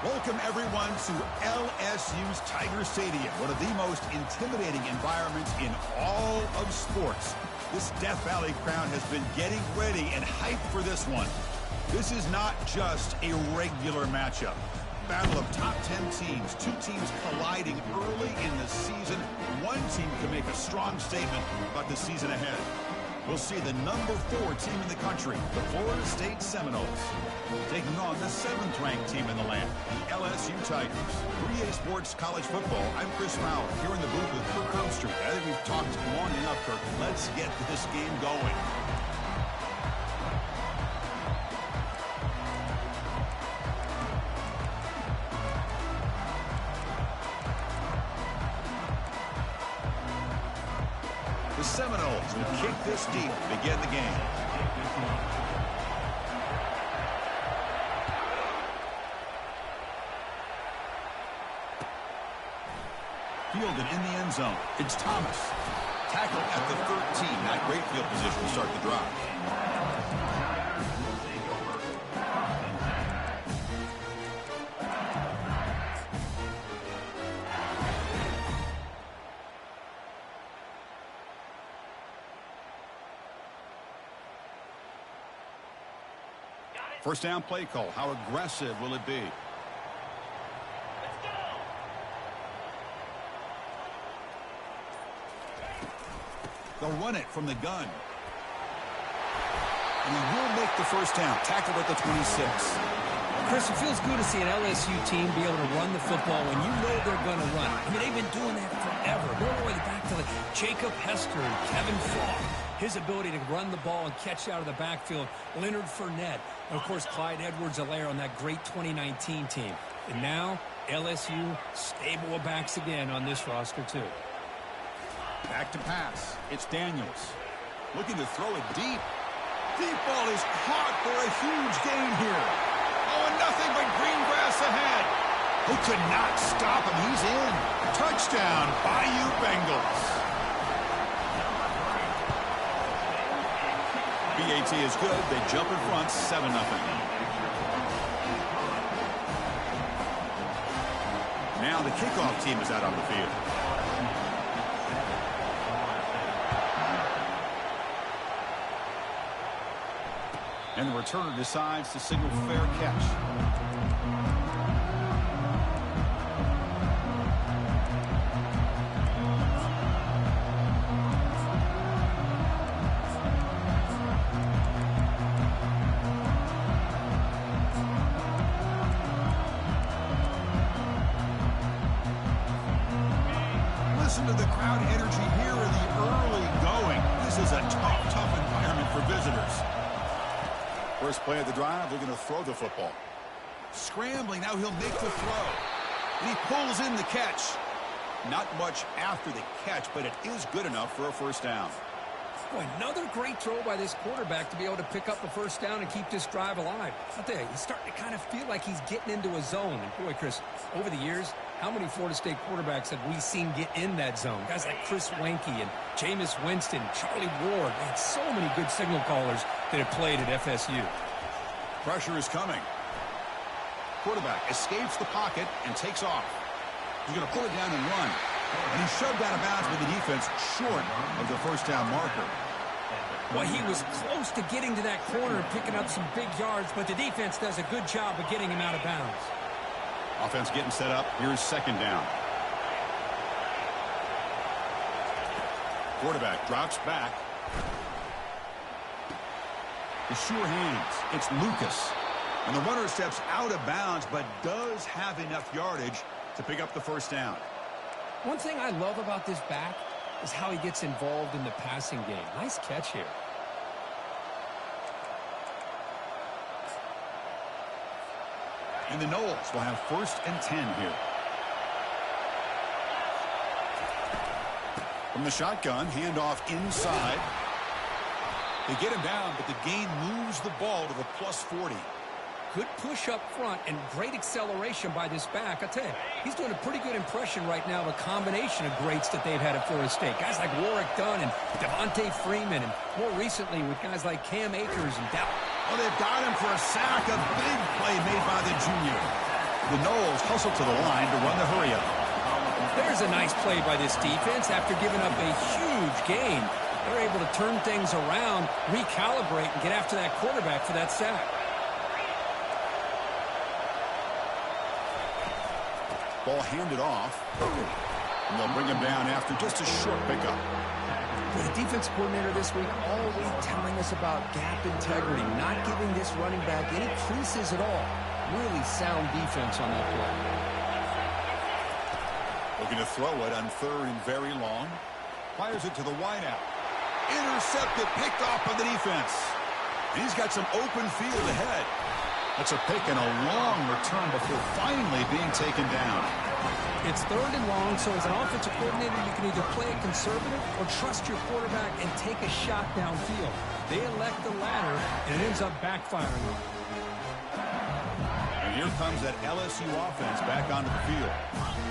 Welcome, everyone, to LSU's Tiger Stadium, one of the most intimidating environments in all of sports. This Death Valley crowd has been getting ready and hyped for this one. This is not just a regular matchup. Battle of top 10 teams, two teams colliding early in the season. One team can make a strong statement about the season ahead. We'll see the number 4 team in the country, the Florida State Seminoles, taking on the 7th-ranked team in the land, the LSU Tigers. 3A Sports College Football, I'm Chris Fowler, here in the booth with Kirk Herbstreit. I think we've talked long enough, Kirk. Let's get this game going. The Seminoles will kick this deep to begin the game. Fielded in the end zone. It's Thomas. Tackle at the 13. Not great field position to start the drive. First down play call. How aggressive will it be? They'll run it from the gun. And he will make the first down. Tackled at the 26. Chris, it feels good to see an LSU team be able to run the football when you know they're going to run. I mean, they've been doing that forever. Going all the way back to like Jacob Hester and Kevin Falk. His ability to run the ball and catch out of the backfield. Leonard Fournette. And, of course, Clyde Edwards-Helaire on that great 2019 team. And now, LSU stable of backs again on this roster, too. Back to pass. It's Daniels. Looking to throw it deep. Deep ball is caught for a huge gain here. Oh, and nothing but green grass ahead. Who could not stop him? He's in. Touchdown, Bayou Bengals. BAT is good. They jump in front, 7-0. Now the kickoff team is out on the field. And the returner decides to signal fair catch. Listen to the crowd energy here in the early going. This is a tough environment for visitors. First play of the drive, they're going to throw the football. Scrambling, now he'll make the throw. And he pulls in the catch. Not much after the catch, but it is good enough for a first down. Boy, another great throw by this quarterback to be able to pick up the first down and keep this drive alive. I'll tell you, he's starting to kind of feel like he's getting into a zone. And boy, Chris, over the years, how many Florida State quarterbacks have we seen get in that zone? Guys like Chris Wenke and Jameis Winston, Charlie Ward. They had so many good signal callers that have played at FSU. Pressure is coming. Quarterback escapes the pocket and takes off. He's going to pull it down and run. And he's shoved out of bounds with the defense short of the first down marker. Well, he was close to getting to that corner and picking up some big yards, but the defense does a good job of getting him out of bounds. Offense getting set up. Here's second down. Quarterback drops back. The sure hands. It's Lucas. And the runner steps out of bounds, but does have enough yardage to pick up the first down. One thing I love about this back is how he gets involved in the passing game. Nice catch here. And the Noles will have 1st and 10 here. From the shotgun, handoff inside. They get him down, but the gain moves the ball to the +40. Good push up front and great acceleration by this back. I tell you, he's doing a pretty good impression right now of a combination of greats that they've had at Florida State. Guys like Warwick Dunn and Devontae Freeman, and more recently with guys like Cam Akers and Dow. Oh, they've got him for a sack. A big play made by the junior. The Knowles hustle to the line to run the hurry-up. There's a nice play by this defense after giving up a huge gain. They're able to turn things around, recalibrate, and get after that quarterback for that sack. Ball handed off. And they'll bring him down after just a short pickup. The defense coordinator this week always telling us about gap integrity, not giving this running back any creases at all. Really sound defense on that play. Looking to throw it on 3rd and very long. Fires it to the wideout. Intercepted, picked off by the defense. And he's got some open field ahead. That's a pick and a long return before finally being taken down. It's 3rd and long, so as an offensive coordinator, you can either play it conservative or trust your quarterback and take a shot downfield. They elect the latter, and it ends up backfiring them. And here comes that LSU offense back onto the field.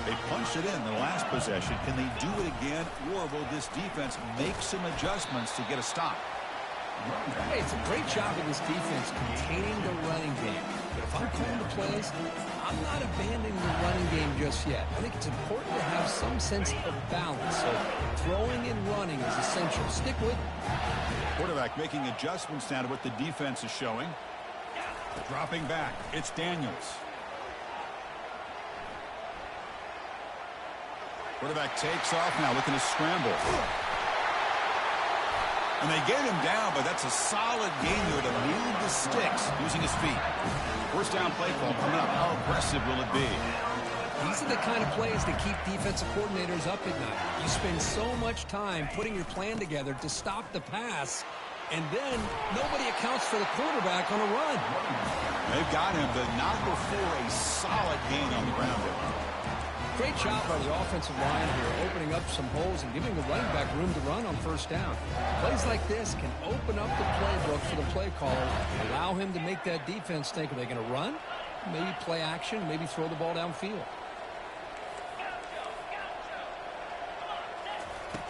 They punched it in the last possession. Can they do it again, or will this defense make some adjustments to get a stop? Hey, it's a great job of this defense containing the running game. But if I'm calling the plays, I'm not abandoning the running game just yet. I think it's important to have some sense of balance. So throwing and running is essential. Stick with it. Quarterback making adjustments now to what the defense is showing. Dropping back. It's Daniels. Quarterback takes off now, looking to scramble. And they get him down, but that's a solid gain there to move the sticks using his feet. First down play call coming up. How aggressive will it be? These are the kind of plays that keep defensive coordinators up at night. You spend so much time putting your plan together to stop the pass, and then nobody accounts for the quarterback on a run. They've got him, but not before a solid gain on the ground. Great job by the offensive line here, opening up some holes and giving the running back room to run on first down. Plays like this can open up the playbook for the play caller and allow him to make that defense think, are they going to run? Maybe play action, maybe throw the ball downfield.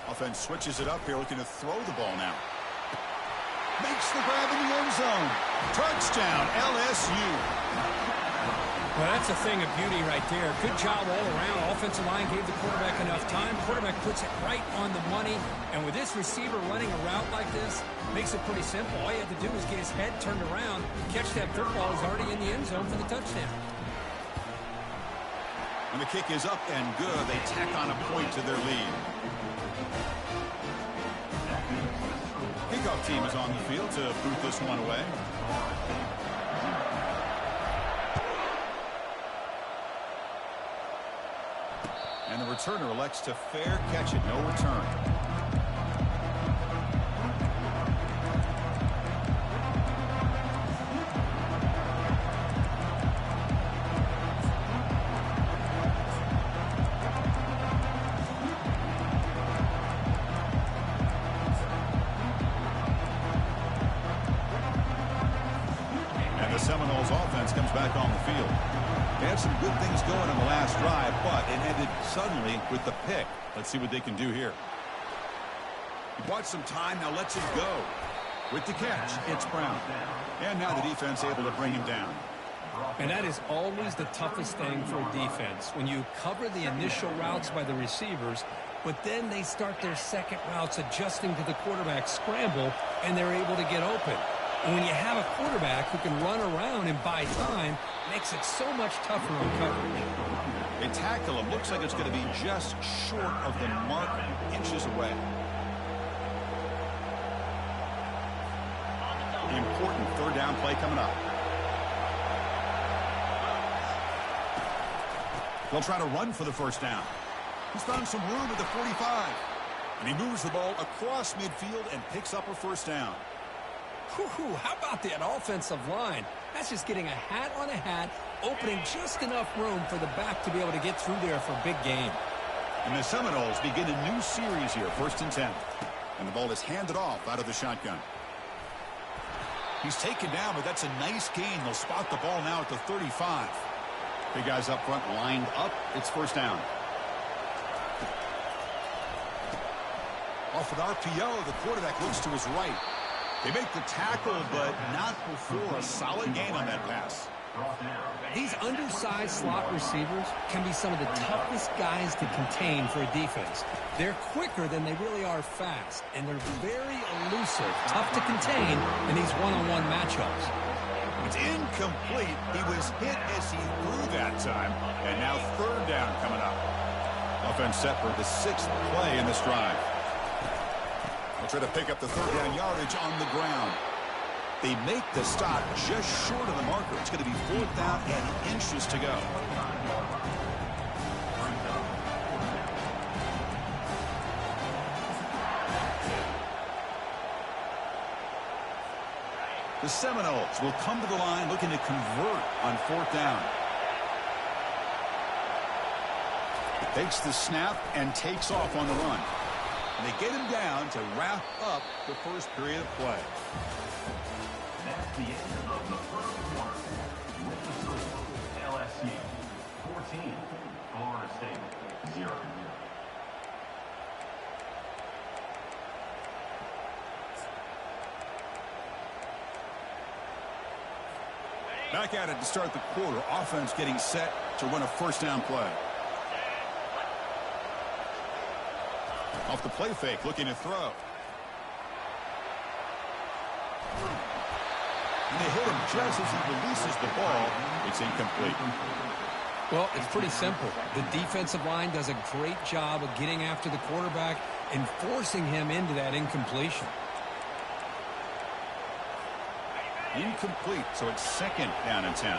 Offense switches it up here, looking to throw the ball now. Makes the grab in the end zone. Touchdown, LSU. Well, that's a thing of beauty right there. Good job all around. Offensive line gave the quarterback enough time. Quarterback puts it right on the money. And with this receiver running a route like this, makes it pretty simple. All you have to do is get his head turned around, catch that football. He's already in the end zone for the touchdown. And the kick is up and good. They tack on a point to their lead. Kickoff team is on the field to boot this one away. And the returner elects to fair catch it, no return. And the Seminoles offense comes back on the field. They had some good things going on the last drive, but it ended suddenly with the pick. Let's see what they can do here. He bought some time, now lets it go. With the catch, it's Brown. And now the defense able to bring him down. And that is always the toughest thing for a defense. When you cover the initial routes by the receivers, but then they start their second routes adjusting to the quarterback scramble, and they're able to get open. And when you have a quarterback who can run around and buy time, it makes it so much tougher on coverage. They tackle him. Looks like it's going to be just short of the mark, inches away. The important third down play coming up. They'll try to run for the first down. He's found some room at the 45. And he moves the ball across midfield and picks up a first down. Whew, how about that offensive line? That's just getting a hat on a hat, opening just enough room for the back to be able to get through there for a big gain. And the Seminoles begin a new series here, 1st and 10. And the ball is handed off out of the shotgun. He's taken down, but that's a nice gain. They'll spot the ball now at the 35. Big guys up front lined up. It's first down. Off an RPO, the quarterback looks to his right. They make the tackle, but not before a solid gain on that pass. These undersized slot receivers can be some of the toughest guys to contain for a defense. They're quicker than they really are fast, and they're very elusive, tough to contain in these one-on-one matchups. It's incomplete. He was hit as he threw that time, and now third down coming up. Offense set for the 6th play in this drive. They'll try to pick up the third down yardage on the ground. They make the stop just short of the marker. It's going to be 4th down and inches to go. The Seminoles will come to the line looking to convert on 4th down. Takes the snap and takes off on the run. And they get him down to wrap up the first period of play. That's the end of the first quarter. LSU 14, Florida State 0. Back at it to start the quarter. Offense getting set to run a first down play. Off the play fake, looking to throw. And they hit him just as he releases the ball. It's incomplete. Well, it's pretty simple. The defensive line does a great job of getting after the quarterback and forcing him into that incompletion. Incomplete, so it's 2nd down and 10.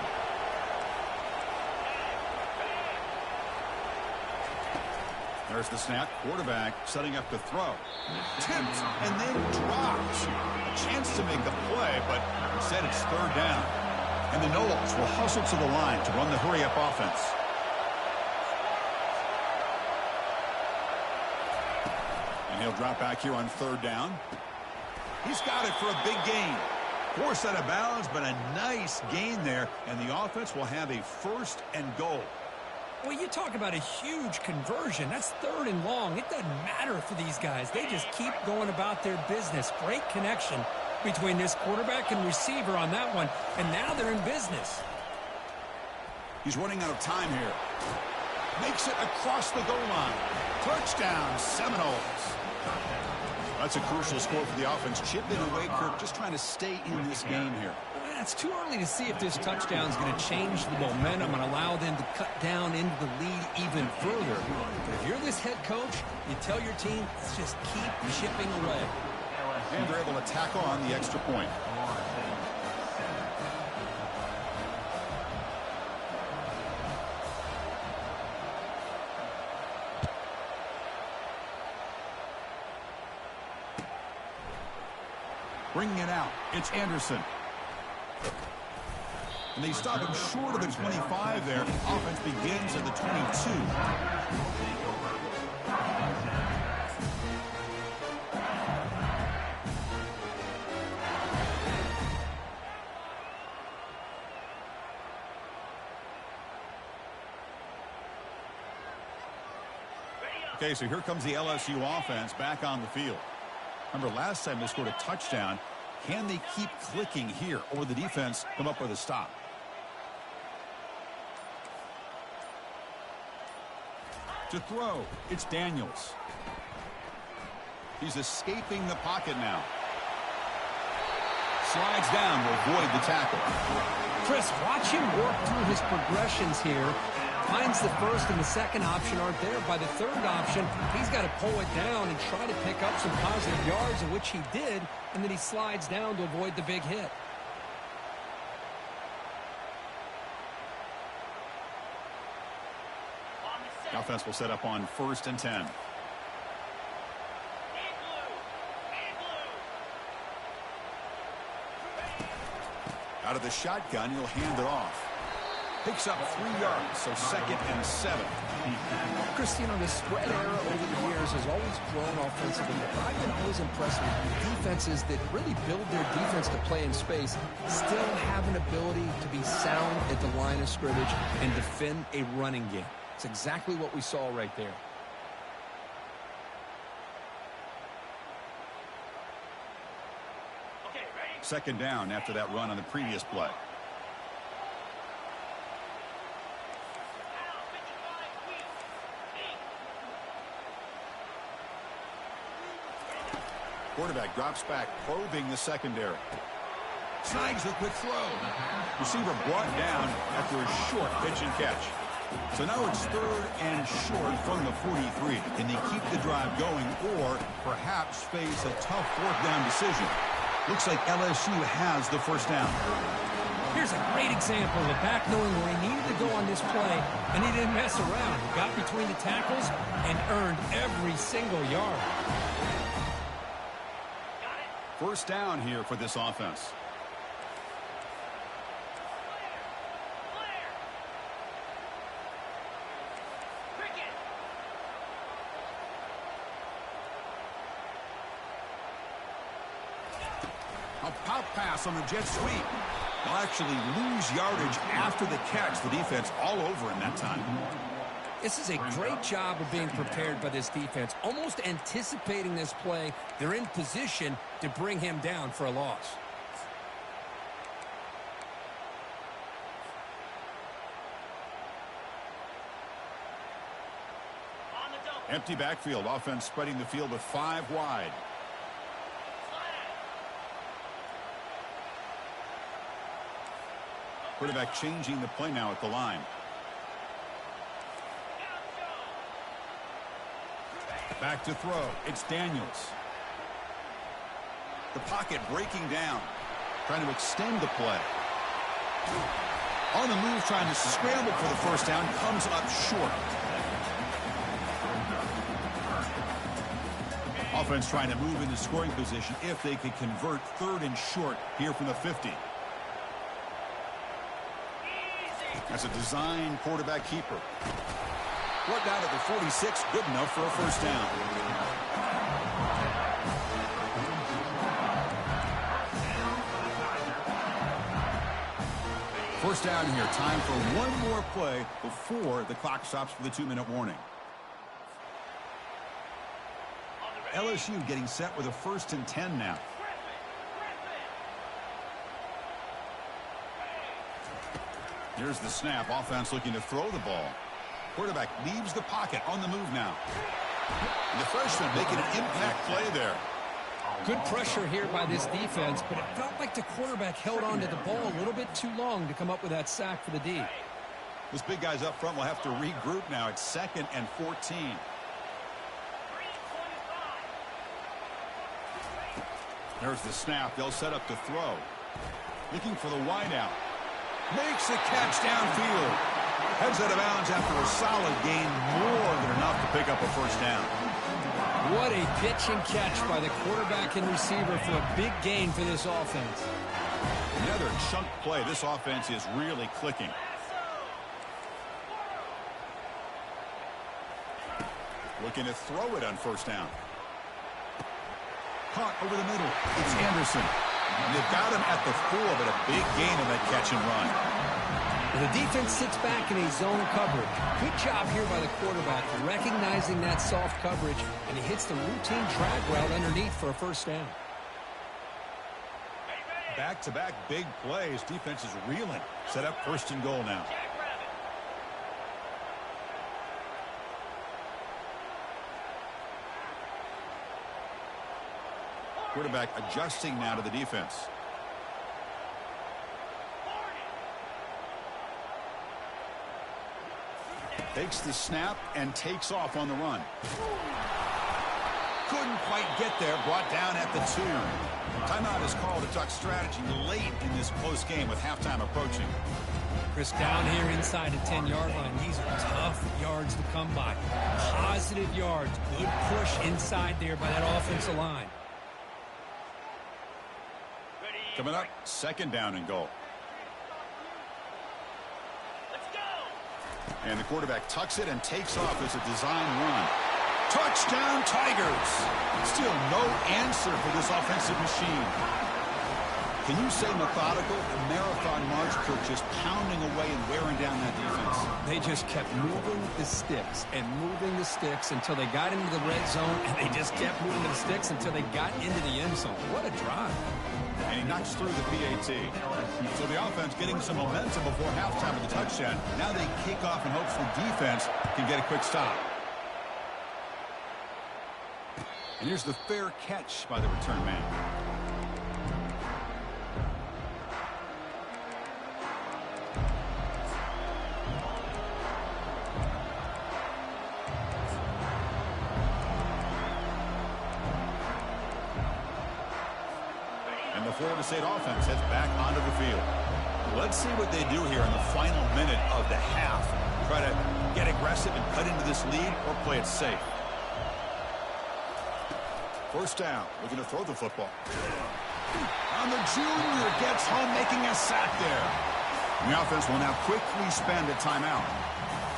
There's the snap. Quarterback setting up to throw. Tipped and then drops. A chance to make a play, but instead it's 3rd down. And the Noles will hustle to the line to run the hurry-up offense. And he'll drop back here on 3rd down. He's got it for a big gain. Forced out of bounds, but a nice gain there. And the offense will have a 1st and goal. Well, you talk about a huge conversion. That's 3rd and long. It doesn't matter for these guys. They just keep going about their business. Great connection between this quarterback and receiver on that one. And now they're in business. He's running out of time here. Makes it across the goal line. Touchdown, Seminoles. That's a crucial score for the offense. Chipping away, Kirk, just trying to stay in this game here. It's too early to see if this touchdown is going to change the momentum and allow them to cut down into the lead even further. But if you're this head coach, you tell your team, let's just keep chipping away. And they're able to tack on the extra point. Bringing it out, it's Anderson. And they stop him short of the 25 there. Offense begins at the 22. Okay, so here comes the LSU offense back on the field. Remember, last time they scored a touchdown. Can they keep clicking here, or will the defense come up with a stop? To throw, it's Daniels. He's escaping the pocket now. Slides down to avoid the tackle. Chris, watch him work through his progressions here. Finds the 1st and the 2nd option aren't there. By the 3rd option, he's got to pull it down and try to pick up some positive yards, of which he did, and then he slides down to avoid the big hit. The offense will set up on 1st and 10. Out of the shotgun, he'll hand it off. Picks up 3 yards, so 2nd and 7. Chris, you know, the spread era over the years has always grown offensively, but I've been always impressed with defenses that really build their defense to play in space, still have an ability to be sound at the line of scrimmage and defend a running game. It's exactly what we saw right there. Second down after that run on the previous play. Quarterback drops back, probing the secondary. Snags the quick throw. Receiver brought down after a short pitch and catch. So now it's 3rd and short from the 43. Can they keep the drive going or perhaps face a tough 4th down decision? Looks like LSU has the first down. Here's a great example of a back knowing where he needed to go on this play, and he didn't mess around. He got between the tackles and earned every single yard. First down here for this offense. A pop pass on the jet sweep. They'll actually lose yardage after the catch. The defense all over in that time. This is a great job of being prepared by this defense, almost anticipating this play. They're in position to bring him down for a loss. Empty backfield. Offense spreading the field with 5 wide. Quarterback changing the play now at the line. Back to throw. It's Daniels. The pocket breaking down. Trying to extend the play. On the move, trying to scramble for the first down. Comes up short. Offense trying to move into scoring position if they could convert 3rd and short here from the 50. As a design quarterback keeper. Brought down at the 46, good enough for a first down. First down here, time for one more play before the clock stops for the 2-minute warning. LSU getting set with a 1st and 10 now. Here's the snap. Offense looking to throw the ball. Quarterback leaves the pocket on the move now. And the freshman making an impact play there. Good pressure here by this defense, but it felt like the quarterback held on to the ball a little bit too long to come up with that sack for the D. Those big guys up front will have to regroup now. It's 2nd and 14. There's the snap. They'll set up to throw. Looking for the wideout. Makes a catch downfield. Heads out of bounds after a solid gain, more than enough to pick up a first down. What a pitch and catch by the quarterback and receiver for a big gain for this offense. Another chunk play. This offense is really clicking. Looking to throw it on first down. Caught over the middle. It's Anderson. And they've got him at the 4, but a big gain on that catch and run. The defense sits back in a zone coverage. Good job here by the quarterback recognizing that soft coverage, and he hits the routine drag route underneath for a first down. Back-to-back big plays. Defense is reeling. Set up 1st and goal now. Quarterback adjusting now to the defense. Takes the snap and takes off on the run. Couldn't quite get there. Brought down at the 2. Timeout is called to talk strategy late in this close game with halftime approaching. Chris, down here inside the 10-yard line, these are tough yards to come by. Positive yards. Good push inside there by that offensive line. Coming up, 2nd down and goal. Let's go. And the quarterback tucks it and takes off as a design run. Touchdown, Tigers! Still no answer for this offensive machine. Can you say methodical? A marathon march, Kirk, just pounding away and wearing down that defense. They just kept moving the sticks and moving the sticks until they got into the red zone, and they just kept moving the sticks until they got into the end zone. What a drive. And he knocks through the PAT. So the offense getting some momentum before halftime with the touchdown. Now they kick off in hopes the defense can get a quick stop. And here's the fair catch by the return man. And the Florida State offense heads back onto the field. Let's see what they do here in the final minute of the half. Try to get aggressive and cut into this lead or play it safe. First down, looking to throw the football. And the junior gets home, making a sack there. And the offense will now quickly spend a timeout.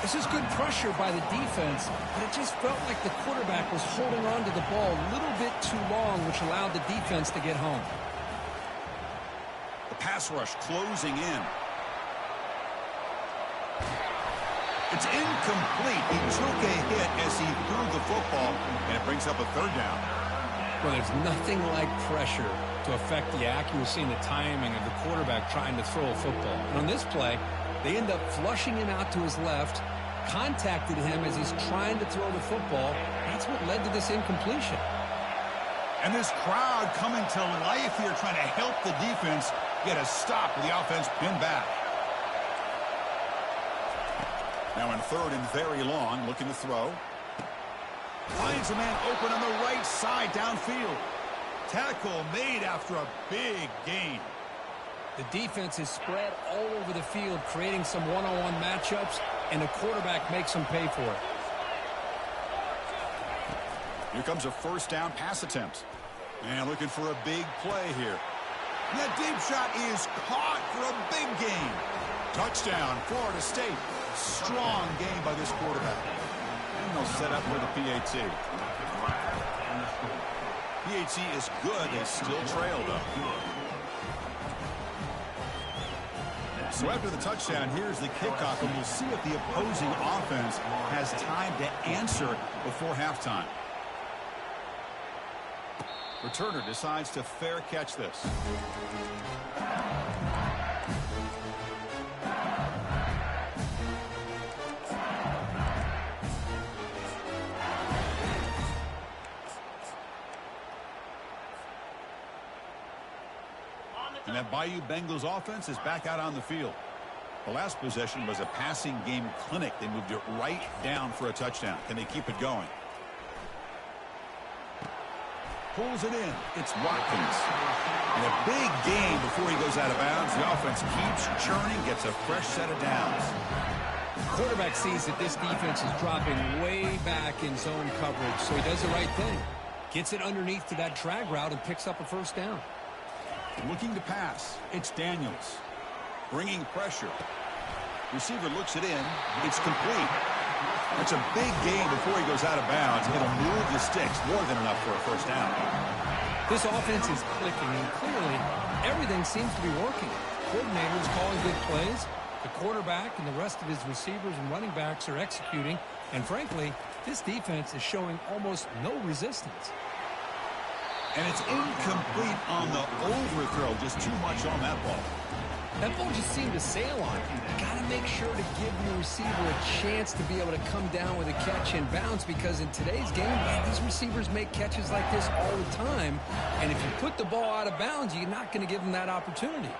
This is good pressure by the defense, but it just felt like the quarterback was holding on to the ball a little bit too long, which allowed the defense to get home. The pass rush closing in. It's incomplete. He took a hit as he threw the football, and it brings up a third down. Well, there's nothing like pressure to affect the accuracy and the timing of the quarterback trying to throw a football. And on this play, they end up flushing him out to his left, contacted him as he's trying to throw the football. That's what led to this incompletion. And this crowd coming to life here, trying to help the defense get a stop with the offense pinned back. Now in third and very long, looking to throw. Finds a man open on the right side downfield. Tackle made after a big gain. The defense is spread all over the field, creating some one-on-one matchups, and the quarterback makes them pay for it. Here comes a first down pass attempt. And looking for a big play here. And that deep shot is caught for a big gain. Touchdown, Florida State. Strong game by this quarterback. And they'll set up with a PAT. PAT is good. They still trail, though. So after the touchdown, here's the kickoff, and we'll see if the opposing offense has time to answer before halftime. Returner decides to fair catch this. And that Bayou Bengals offense is back out on the field. The last possession was a passing game clinic. They moved it right down for a touchdown. Can they keep it going? Pulls it in. It's Watkins. And a big gain before he goes out of bounds. The offense keeps churning, gets a fresh set of downs. The quarterback sees that this defense is dropping way back in zone coverage, so he does the right thing. Gets it underneath to that drag route and picks up a first down. Looking to pass. It's Daniels. Bringing pressure. Receiver looks it in. It's complete. That's a big gain before he goes out of bounds. It'll move the sticks. More than enough for a first down. This offense is clicking, and clearly everything seems to be working. Coordinators calling good plays. The quarterback and the rest of his receivers and running backs are executing. And frankly, this defense is showing almost no resistance. And it's incomplete on the overthrow. Just too much on that ball. That ball just seemed to sail on. You got to make sure to give your receiver a chance to be able to come down with a catch and bounce, because in today's game, these receivers make catches like this all the time. And if you put the ball out of bounds, you're not going to give them that opportunity.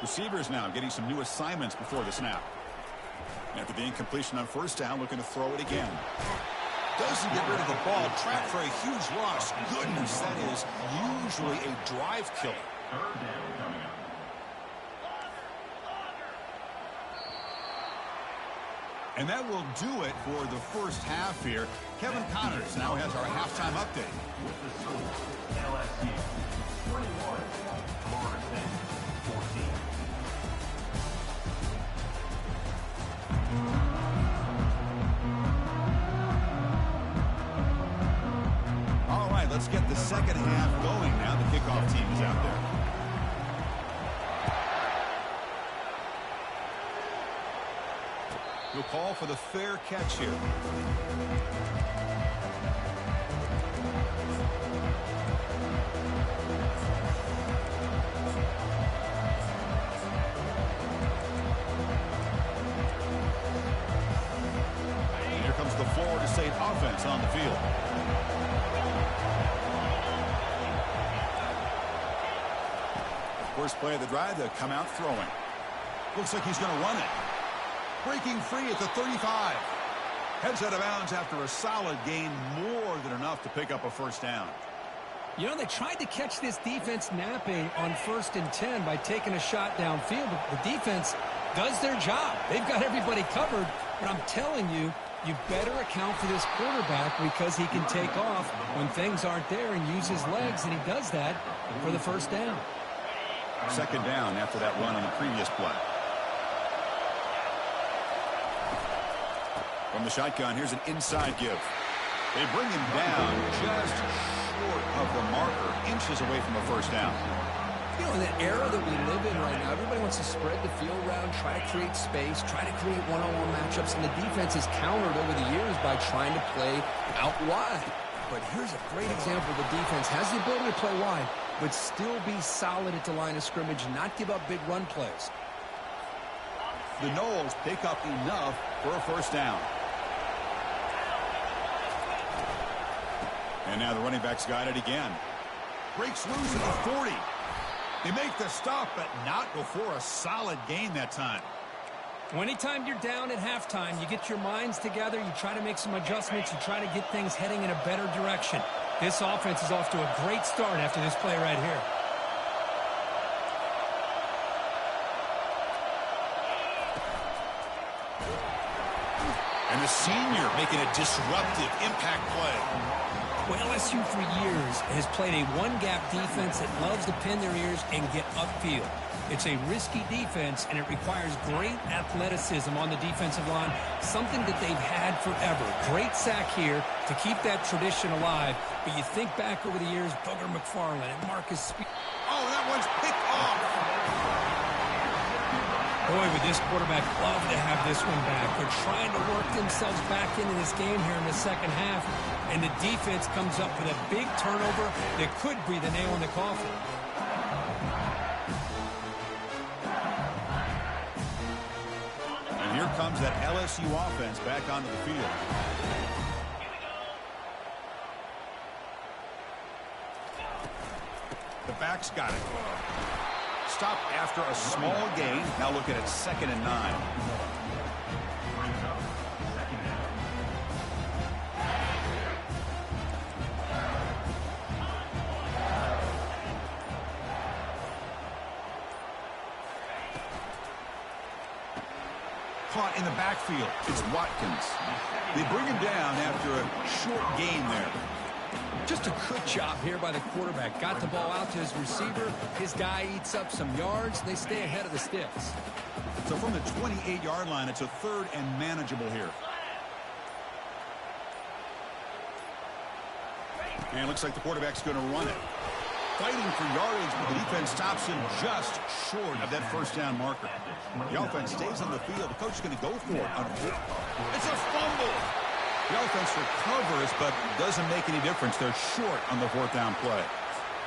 Receivers now getting some new assignments before the snap. After the incompletion on first down, looking to throw it again. Doesn't get rid of the ball. Trapped for a huge loss. Goodness, that is usually a drive killer. And that will do it for the first half here. Kevin Connors now has our halftime update. With the score, LSU 21, Florida State 14. All right, let's get the second half going now. The kickoff team is out there. He'll call for the fair catch here. field. First play of the drive, they'll come out throwing. Looks like he's going to run it. Breaking free at the 35. Heads out of bounds after a solid gain, more than enough to pick up a first down. You know, they tried to catch this defense napping on 1st and 10 by taking a shot downfield, but the defense does their job. They've got everybody covered, but I'm telling you, you better account for this quarterback because he can take off when things aren't there and use his legs, and he does that for the first down. Second down after that run on the previous play. From the shotgun, here's an inside give. They bring him down just short of the marker, inches away from a first down. You know, in the era that we live in right now, everybody wants to spread the field around, try to create space, try to create one-on-one matchups, and the defense has countered over the years by trying to play out wide. But here's a great example. The defense has the ability to play wide, but still be solid at the line of scrimmage and not give up big run plays. The Noles pick up enough for a first down. And now the running back's got it again. Breaks loose at the 40. They make the stop, but not before a solid gain that time. Anytime you're down at halftime, you get your minds together, you try to make some adjustments, you try to get things heading in a better direction. This offense is off to a great start after this play right here. And the senior making a disruptive impact play. Well, LSU for years has played a one-gap defense that loves to pin their ears and get upfield. It's a risky defense, and it requires great athleticism on the defensive line, something that they've had forever. Great sack here to keep that tradition alive. But you think back over the years, Booger McFarland and Marcus Spears. Oh, that one's picked off. Boy, would this quarterback love to have this one back. They're trying to work themselves back into this game here in the second half, and the defense comes up with a big turnover that could be the nail in the coffin. And here comes that LSU offense back onto the field. The back's got it. Stop after a small gain. Now looking at 2nd and 9. Caught in the backfield. It's Watkins. They bring him down after a short gain there. Just a good job here by the quarterback. Got the ball out to his receiver. His guy eats up some yards. They stay ahead of the sticks. So from the 28-yard line, it's a 3rd and manageable here. And it looks like the quarterback's going to run it. Fighting for yardage, but the defense stops him just short of that first down marker. The offense stays on the field. The coach is going to go for it. It's a fumble. The offense recovers, but doesn't make any difference. They're short on the 4th down play.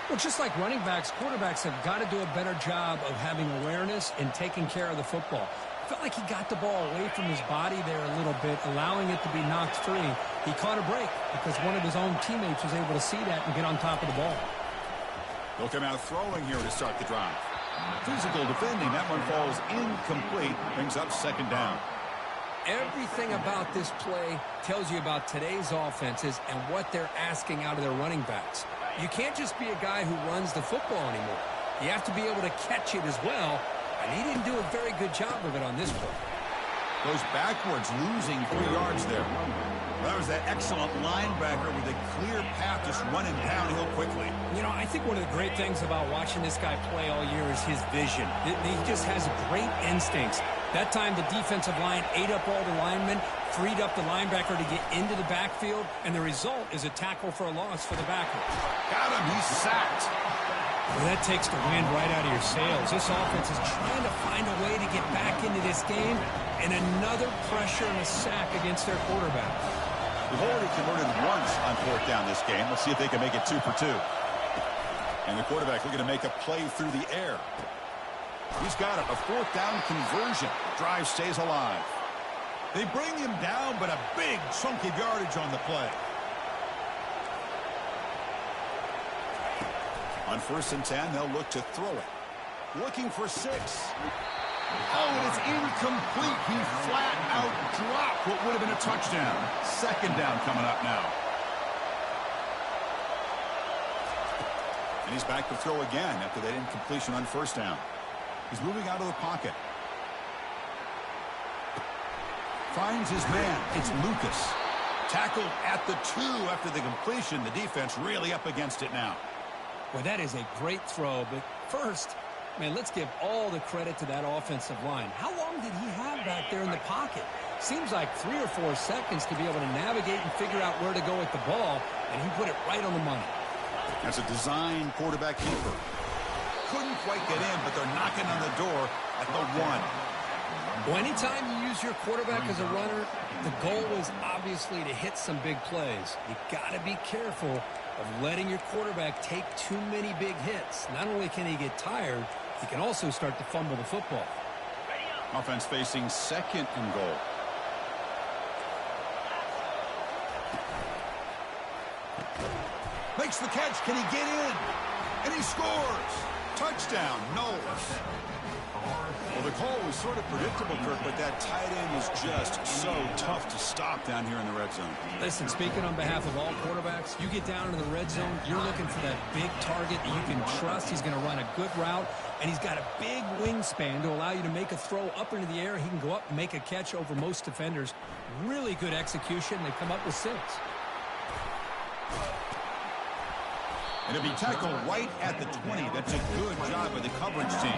Well, just like running backs, quarterbacks have got to do a better job of having awareness and taking care of the football. Felt like he got the ball away from his body there a little bit, allowing it to be knocked free. He caught a break because one of his own teammates was able to see that and get on top of the ball. They'll come out throwing here to start the drive. Physical defending. That one falls incomplete. Brings up 2nd down. Everything about this play tells you about today's offenses and what they're asking out of their running backs. You can't just be a guy who runs the football anymore. You have to be able to catch it as well, and he didn't do a very good job of it on this play. Goes backwards, losing 3 yards there. Well, that was that excellent linebacker with a clear path just running downhill quickly. You know, I think one of the great things about watching this guy play all year is his vision. He just has great instincts. That time, the defensive line ate up all the linemen, freed up the linebacker to get into the backfield, and the result is a tackle for a loss for the backer. Got him. He's sacked. Well, that takes the wind right out of your sails. This offense is trying to find a way to get back into this game, and another pressure and a sack against their quarterback. They've already converted once on 4th down this game. Let's see if they can make it 2 for 2. And the quarterback looking to make a play through the air. He's got it. A 4th down conversion. Drive stays alive. They bring him down, but a big chunk of yardage on the play. On 1st and 10, they'll look to throw it. Looking for 6. Oh, and it's incomplete. He flat out dropped what would have been a touchdown. 2nd down coming up now. And he's back to throw again after that incompletion on 1st down. He's moving out of the pocket. Finds his man. It's Lucas. Tackled at the 2 after the completion. The defense really up against it now. Well, that is a great throw. But first, man, let's give all the credit to that offensive line. How long did he have back there in the pocket? Seems like 3 or 4 seconds to be able to navigate and figure out where to go with the ball. And he put it right on the money. That's a design quarterback keeper. Couldn't quite get in, but they're knocking on the door at the 1. Well, anytime you use your quarterback as a runner, the goal is obviously to hit some big plays. You got to be careful of letting your quarterback take too many big hits. Not only can he get tired, he can also start to fumble the football. Offense facing 2nd and goal. Makes the catch. Can he get in? And he scores. Touchdown. No. Well, the call was sort of predictable, Kirk, but that tight end was just so tough to stop down here in the red zone. Listen, speaking on behalf of all quarterbacks, you get down into the red zone, you're looking for that big target that you can trust. He's going to run a good route, and he's got a big wingspan to allow you to make a throw up into the air. He can go up and make a catch over most defenders. Really good execution. They come up with 6. And it'll be tackled right at the 20. That's a good job by the coverage team.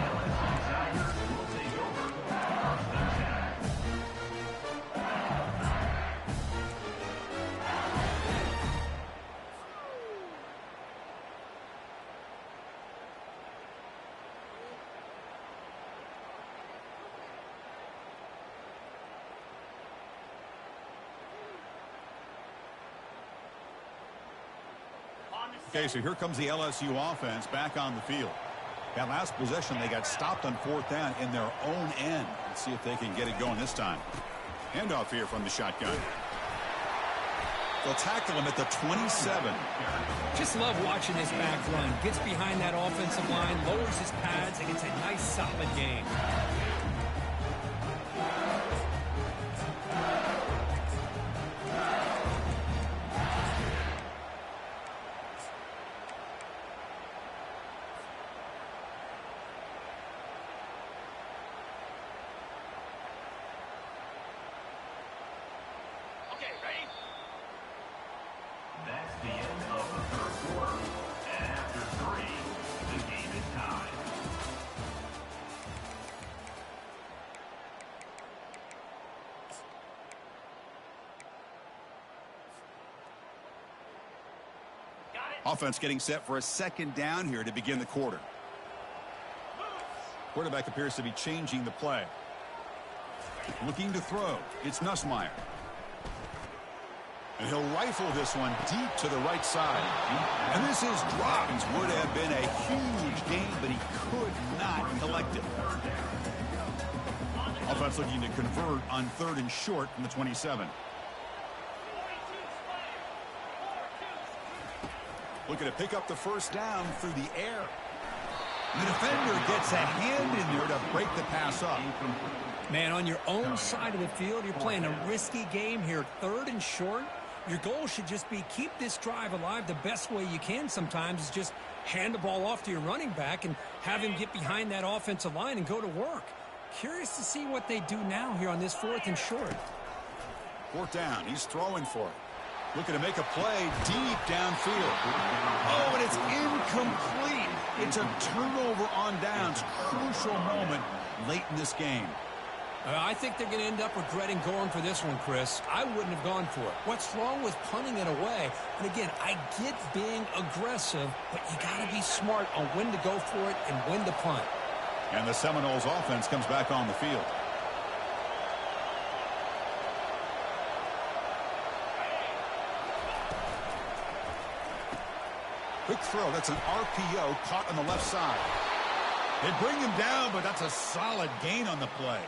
Okay, so here comes the LSU offense back on the field. That last possession, they got stopped on 4th down in their own end. Let's see if they can get it going this time. Handoff here from the shotgun. They'll tackle him at the 27. Just love watching this back run. Gets behind that offensive line, lowers his pads, and it's a nice, solid game. That's the end of the 3rd quarter. And after 3, the game is tied. Offense getting set for a 2nd down here to begin the quarter. Quarterback appears to be changing the play. Looking to throw. It's Nussmeier. And he'll rifle this one deep to the right side. And this is dropped. Would have been a huge gain, but he could not collect it. Offense looking to convert on 3rd and short from the 27. Looking to pick up the 1st down through the air. And the defender gets a hand in there to break the pass up. Man, on your own side of the field, you're playing a risky game here. 3rd and short. Your goal should just be keep this drive alive the best way you can sometimes is just hand the ball off to your running back and have him get behind that offensive line and go to work. Curious to see what they do now here on this 4th and short. 4th down. He's throwing for it. Looking to make a play deep downfield. Oh, and it's incomplete. It's a turnover on downs. Crucial moment late in this game. I think they're going to end up regretting going for this one, Chris. I wouldn't have gone for it. What's wrong with punting it away? And again, I get being aggressive, but you got to be smart on when to go for it and when to punt. And the Seminoles offense comes back on the field. Quick throw. That's an RPO caught on the left side. They bring him down, but that's a solid gain on the play.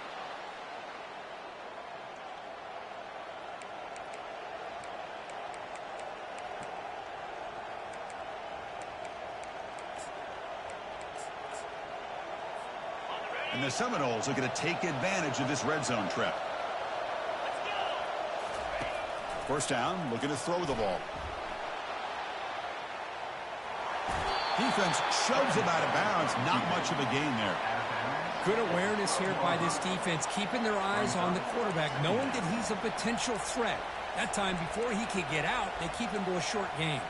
And the Seminoles are going to take advantage of this red zone trip. First down, looking to throw the ball. Defense shoves him out of bounds. Not much of a gain there. Good awareness here by this defense, keeping their eyes on the quarterback, knowing that he's a potential threat. That time, before he could get out, they keep him to a short gain.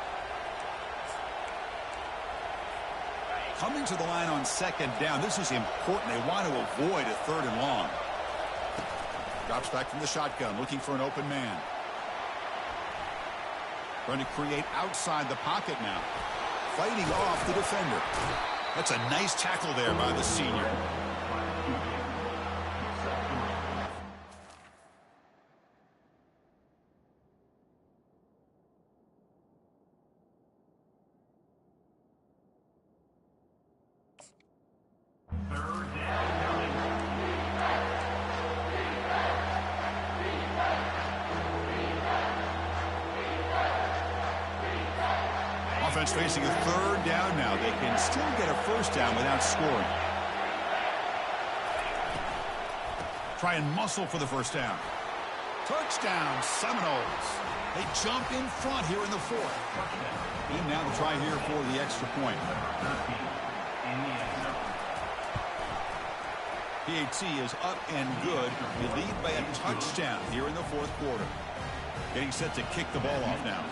Coming to the line on second down. This is important. They want to avoid a third and long. Drops back from the shotgun, looking for an open man. Trying to create outside the pocket now. Fighting off the defender. That's a nice tackle there by the senior. Offense facing a third down now. They can still get a first down without scoring. Try and muscle for the first down. Touchdown, Seminoles. They jump in front here in the fourth. And now to try here for the extra point. PAT is up and good. They lead by a touchdown here in the fourth quarter. Getting set to kick the ball off now.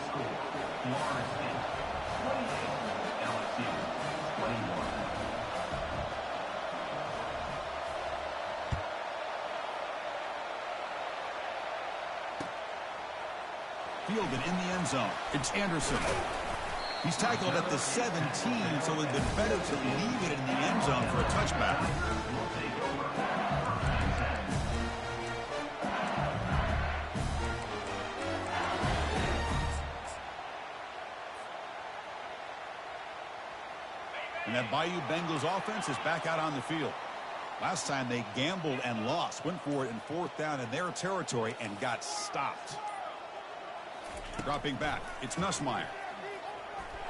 Fielded in the end zone. It's Anderson. He's tackled at the 17, so it would have been better to leave it in the end zone for a touchback. And that Bayou Bengals offense is back out on the field. Last time they gambled and lost. Went for it in fourth down in their territory and got stopped. Dropping back, it's Nussmeier.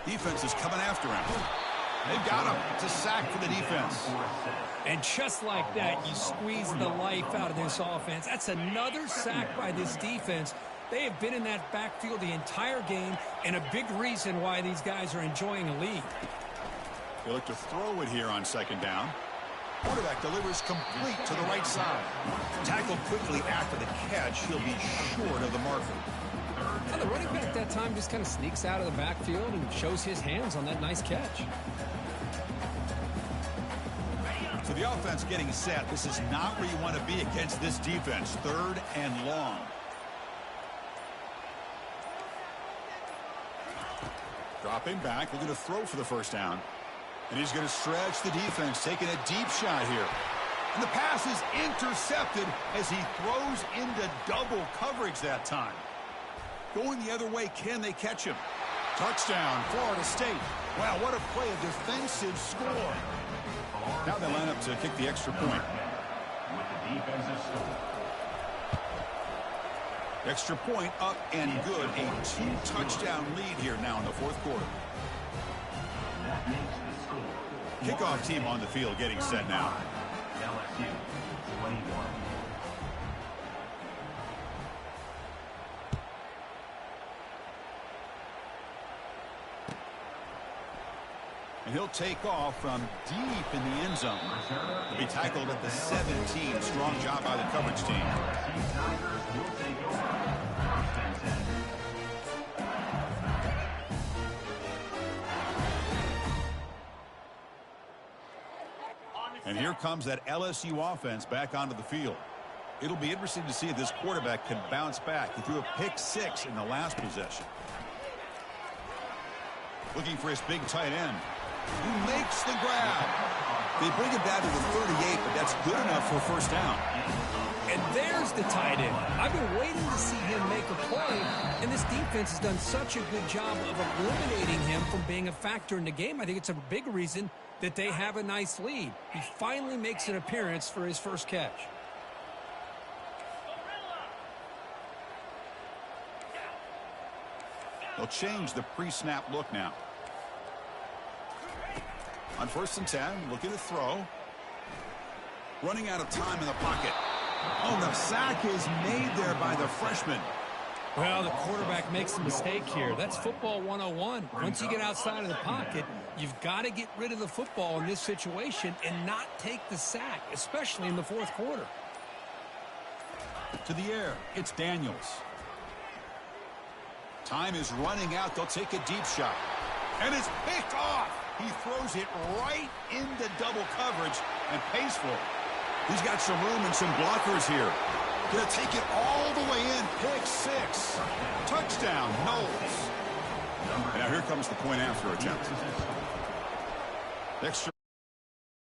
Defense is coming after him. They've got him. It's a sack for the defense. And just like that, you squeeze the life out of this offense. That's another sack by this defense. They have been in that backfield the entire game, and a big reason why these guys are enjoying a lead. They look to throw it here on second down. Quarterback delivers complete to the right side. Tackled quickly after the catch. He'll be short of the marker. And the running back that time just kind of sneaks out of the backfield and shows his hands on that nice catch. So the offense getting set. This is not where you want to be against this defense. Third and long. Dropping back. We're going to throw for the first down. And he's going to stretch the defense, taking a deep shot here. And the pass is intercepted as he throws into double coverage that time. Going the other way, can they catch him? Touchdown, Florida State. Wow, what a play, a defensive score. Now they line up to kick the extra point. Extra point up and good. A 2-touchdown lead here now in the fourth quarter. Kickoff team on the field getting set now. LSU 21. And he'll take off from deep in the end zone. He'll be tackled at the 17. Strong job by the coverage team. And here comes that LSU offense back onto the field. It'll be interesting to see if this quarterback can bounce back. He threw a pick-6 in the last possession. Looking for his big tight end. Who makes the grab. They bring him down to the 38, but that's good enough for a first down. And there's the tight end. I've been waiting to see him make a play, and this defense has done such a good job of eliminating him from being a factor in the game. I think it's a big reason that they have a nice lead. He finally makes an appearance for his first catch. They'll change the pre-snap look now. On 1st and 10, looking to throw. Running out of time in the pocket. Oh, the sack is made there by the freshman. Well, the quarterback makes a mistake here. That's football 101. Once you get outside of the pocket, you've got to get rid of the football in this situation and not take the sack, especially in the fourth quarter. To the air, it's Daniels. Time is running out. They'll take a deep shot. And it's picked off. He throws it right into double coverage and pays for it. He's got some room and some blockers here. Gonna take it all the way in. Pick six. Touchdown, Knowles. Now here comes the point after attempt. Extra.